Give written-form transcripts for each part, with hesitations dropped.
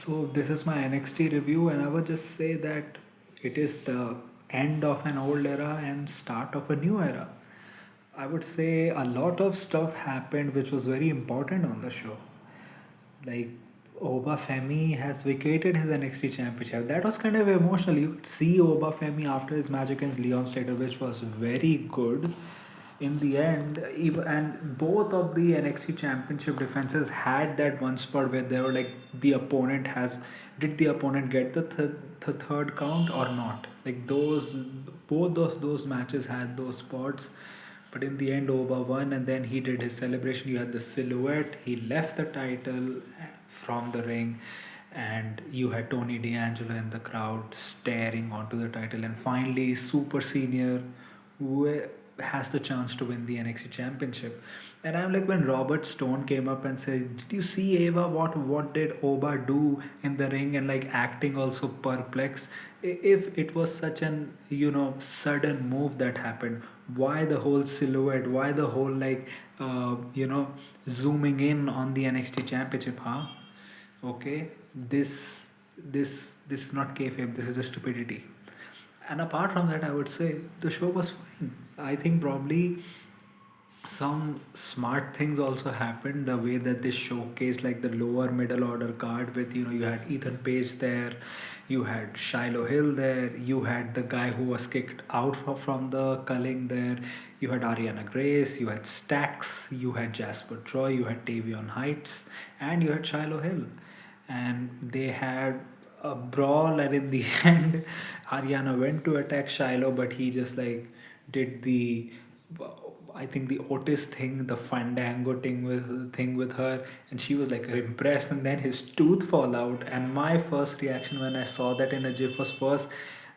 So this is my NXT review, and I would just say that it is the end of an old era and start of a new era. I would say a lot of stuff happened which was very important on the show. Like Oba Femi has vacated his NXT championship. That was kind of emotional. You could see Oba Femi after his match against Leon Slater, which was very good. In the end, even and both of the NXT championship defenses had that one spot where they were like the opponent has did the opponent get the third count or not? Like those both of those matches had those spots, but in the end, Oba won, and then he did his celebration. You had the silhouette. He left the title from the ring, and you had Tony D'Angelo in the crowd staring onto the title. And finally, Super Senior, who has the chance to win the NXT Championship. And I'm like, when Robert Stone came up and said, "Did you see Ava? What did Oba do in the ring?" And like acting also perplexed. If it was such an sudden move that happened, why the whole silhouette? Why the whole like zooming in on the NXT Championship? Huh? Okay, this is not kayfabe. This is a stupidity. And apart from that, I would say the show was fine. I think probably some smart things also happened, the way that they showcased like the lower middle order card with you had Ethan Page there, you had Shiloh Hill there, you had the guy who was kicked out from the culling there, you had Ariana Grace, you had Stax, you had Jasper Troy, you had Tavion Heights, and you had Shiloh Hill. And they had a brawl, and in the end Ariana went to attack Shiloh, but he just like did the I think the Otis thing, the Fandango thing with her, and she was like impressed. And then his tooth fall out, and my first reaction when I saw that in a GIF was first,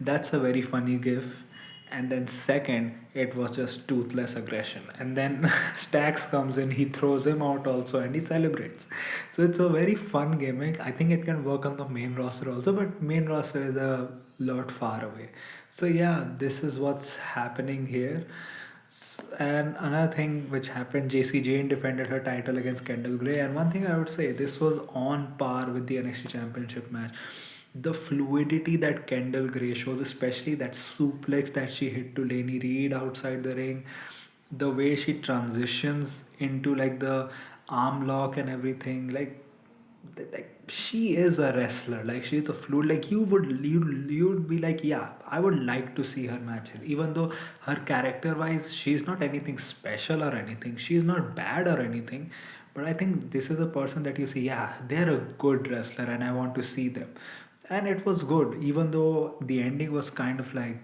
that's a very funny GIF, and then second, it was just toothless aggression. And then Stax comes in, he throws him out also, and he celebrates. So it's a very fun gimmick. I think it can work on the main roster also, but main roster is a lot far away. So yeah, this is what's happening here. And another thing which happened, JC Jane defended her title against Kendall Gray. And one thing I would say, this was on par with the NXT Championship match. The fluidity that Kendall Gray shows, especially that suplex that she hit to Laney Reed outside the ring, the way she transitions into like the arm lock and everything, like she is a wrestler, like she's a fluid, like you would be like, yeah, I would like to see her match here. Even though her character wise she's not anything special or anything, she's not bad or anything, but I think this is a person that you see, yeah, they're a good wrestler and I want to see them. And it was good, even though the ending was kind of like,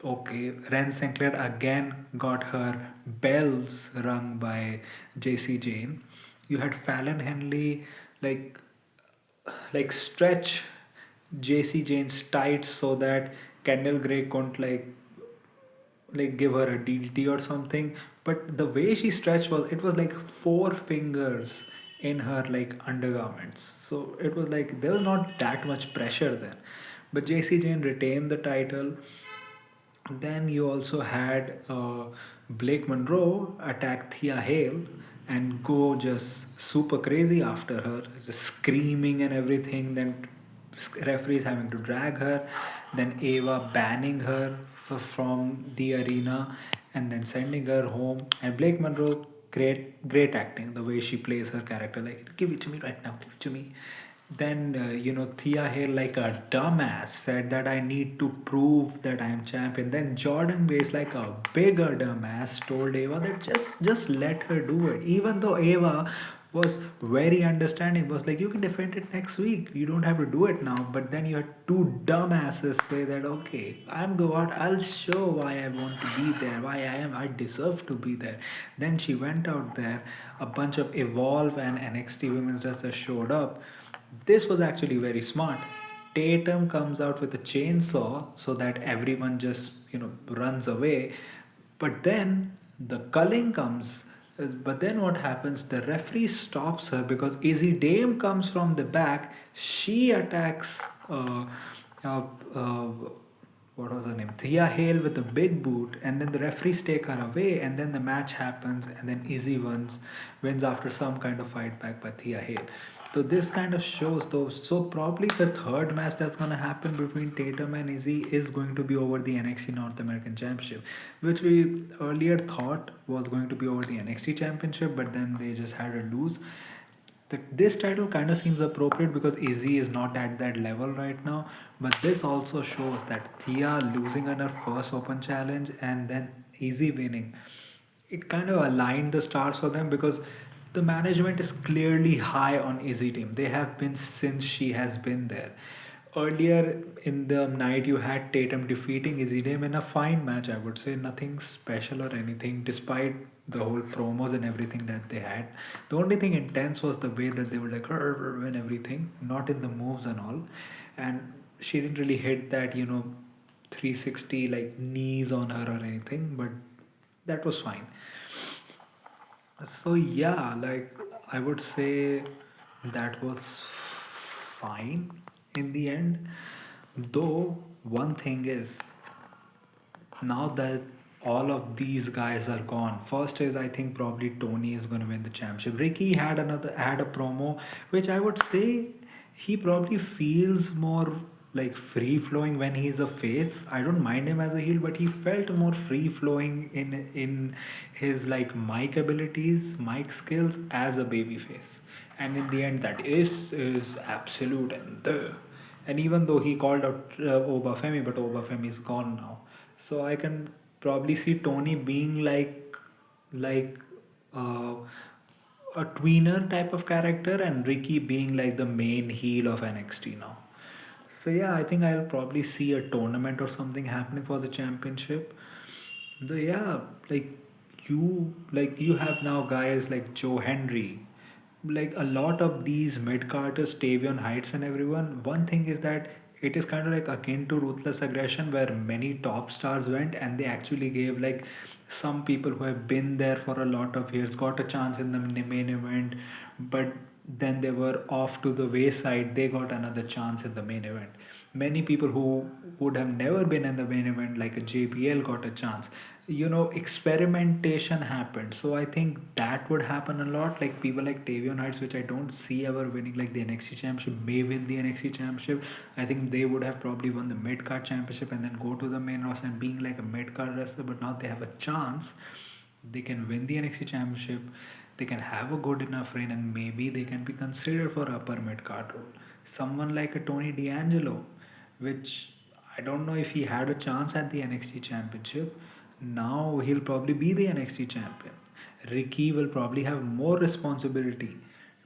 okay, Ren Sinclair again got her bells rung by JC Jane. You had Fallon Henley like stretch JC Jane's tights so that Kendall Gray couldn't give her a DDT or something. But the way she stretched was, it was like four fingers in her like undergarments. So it was like there was not that much pressure there. But JC Jane retained the title. Then you also had Blake Monroe attack Thea Hale and go just super crazy after her, just screaming and everything. Then referees having to drag her. Then Ava banning her from the arena and then sending her home. And Blake Monroe, great acting, the way she plays her character, like give it to me right now, give it to me. Then Thea Hale, like a dumbass, said that I need to prove that I am champion. Then Jordan Grace, like a bigger dumbass, told Ava that just let her do it. Even though Ava was very understanding, was like, you can defend it next week, you don't have to do it now. But then you had two dumbasses say that, okay, I'm God, I'll show why I want to be there, why I deserve to be there. Then she went out there, a bunch of Evolve and NXT women's wrestlers showed up. This was actually very smart. Tatum comes out with a chainsaw so that everyone just runs away. But then the culling comes. But then what happens? The referee stops her because Izzy Dame comes from the back. She attacks. Uh, uh, what was her name? Thea Hale with a big boot, and then the referees take her away, and then the match happens, and then Izzy wins after some kind of fight back by Thea Hale. So this kind of shows though. So probably the third match that's gonna happen between Tatum and Izzy is going to be over the NXT North American Championship, which we earlier thought was going to be over the NXT Championship, but then they just had to lose. This title kind of seems appropriate because Izzy is not at that level right now. But this also shows that Thea losing on her first open challenge and then Izzy winning, it kind of aligned the stars for them because the management is clearly high on Izzy team. They have been since she has been there. Earlier in the night, you had Tatum defeating Izzy Dame in a fine match, I would say. Nothing special or anything, despite the whole promos and everything that they had. The only thing intense was the way that they were like, "Arr," and everything, not in the moves and all. And she didn't really hit that, 360 like knees on her or anything, but that was fine. So yeah, like I would say that was fine in the end. Though one thing is, now that all of these guys are gone, first is I think probably Tony is going to win the championship. Ricky had a promo which I would say he probably feels more like free flowing when he's a face. I don't mind him as a heel, but he felt more free flowing in his like mic abilities, mic skills as a baby face. And in the end, that is absolute and even though he called out Oba Femi, but Oba Femi is gone now. So I can probably see Tony being like uh, a tweener type of character, and Ricky being like the main heel of NXT now. So yeah, I think I'll probably see a tournament or something happening for the championship. The yeah, like you have now guys like Joe Henry, like a lot of these mid carters, Tavion Heights and everyone. One thing is that it is kind of like akin to ruthless aggression where many top stars went and they actually gave like some people who have been there for a lot of years got a chance in the main event, but then they were off to the wayside. They got another chance in the main event. Many people who would have never been in the main event, like a JBL, got a chance. Experimentation happened. So I think that would happen a lot. Like people like Tavion Heights, which I don't see ever winning like the NXT championship, may win the NXT championship. I think they would have probably won the mid card championship and then go to the main roster and being like a mid card wrestler. But now they have a chance. They can win the NXT championship. They can have a good enough reign and maybe they can be considered for upper mid card role. Someone like a Tony D'Angelo, which I don't know if he had a chance at the NXT championship. Now he'll probably be the NXT champion. Ricky will probably have more responsibility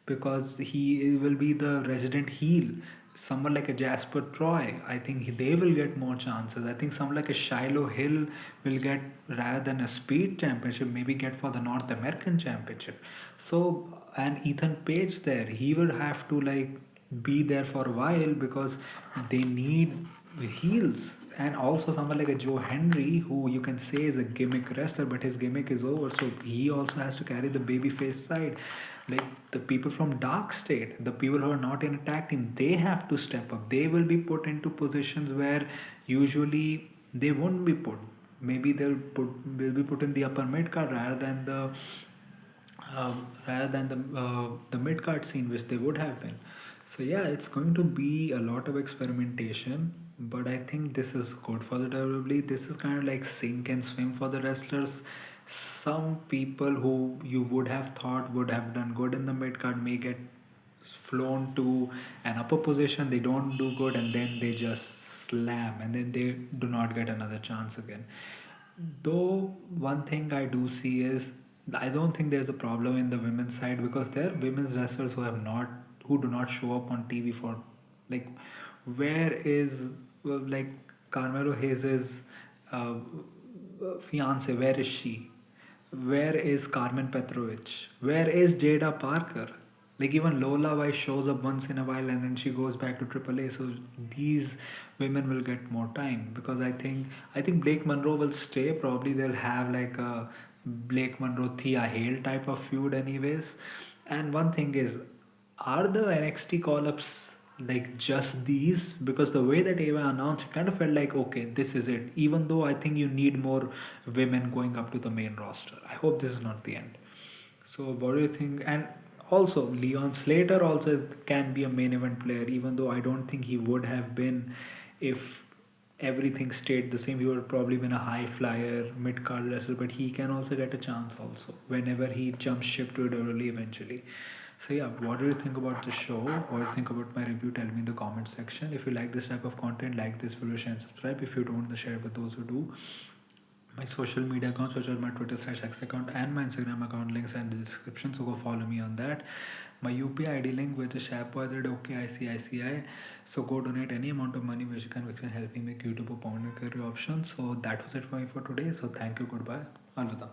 because he will be the resident heel. Someone like a Jasper Troy, I think they will get more chances. I think someone like a Shiloh Hill will get, rather than a speed championship, maybe get for the North American championship. So, and Ethan Page there, he will have to like be there for a while because they need heels. And also someone like a Joe Henry, who you can say is a gimmick wrestler, but his gimmick is over, so he also has to carry the babyface side. Like the people from Dark State, the people who are not in a tag team, they have to step up. They will be put into positions where usually they won't be put. Maybe will be put in the upper mid card rather than the mid card scene, which they would have been. So yeah, it's going to be a lot of experimentation, but I think this is good for the WWE. This is kind of like sink and swim for the wrestlers. Some people who you would have thought would have done good in the mid card may get flown to an upper position. They don't do good, and then they just slam, and then they do not get another chance again. Though one thing I do see is I don't think there's a problem in the women's side because there are women's wrestlers who do not show up on TV for like where is like Carmelo Hayes' uh, fiance, where is she? Where is Carmen Petrovic? Where is Jada Parker? Like even Lola Weiss shows up once in a while and then she goes back to AAA. So these women will get more time because I think Blake Monroe will stay. Probably they'll have like a Blake Monroe Thea Hale type of feud anyways. And one thing is, are the NXT call ups like just these? Because the way that Ava announced, it kind of felt like, okay, this is it. Even though I think you need more women going up to the main roster. I hope this is not the end. So, what do you think? And also Leon Slater also can be a main event player, even though I don't think he would have been if everything stayed the same. He would have probably been a high flyer, mid card wrestler, but he can also get a chance also whenever he jumps ship to WWE eventually. So yeah, what do you think about the show? What do you think about my review? Tell me in the comment section. If you like this type of content, like this video, share and subscribe. If you don't, then share with those who do. My social media accounts, which are my Twitter/X account and my Instagram account, links are in the description, so go follow me on that. My UPI ID link, which is SharePoint.OKICICI. So go donate any amount of money which can help me make YouTube a permanent career option. So that was it for me for today. So thank you, goodbye, Alvida.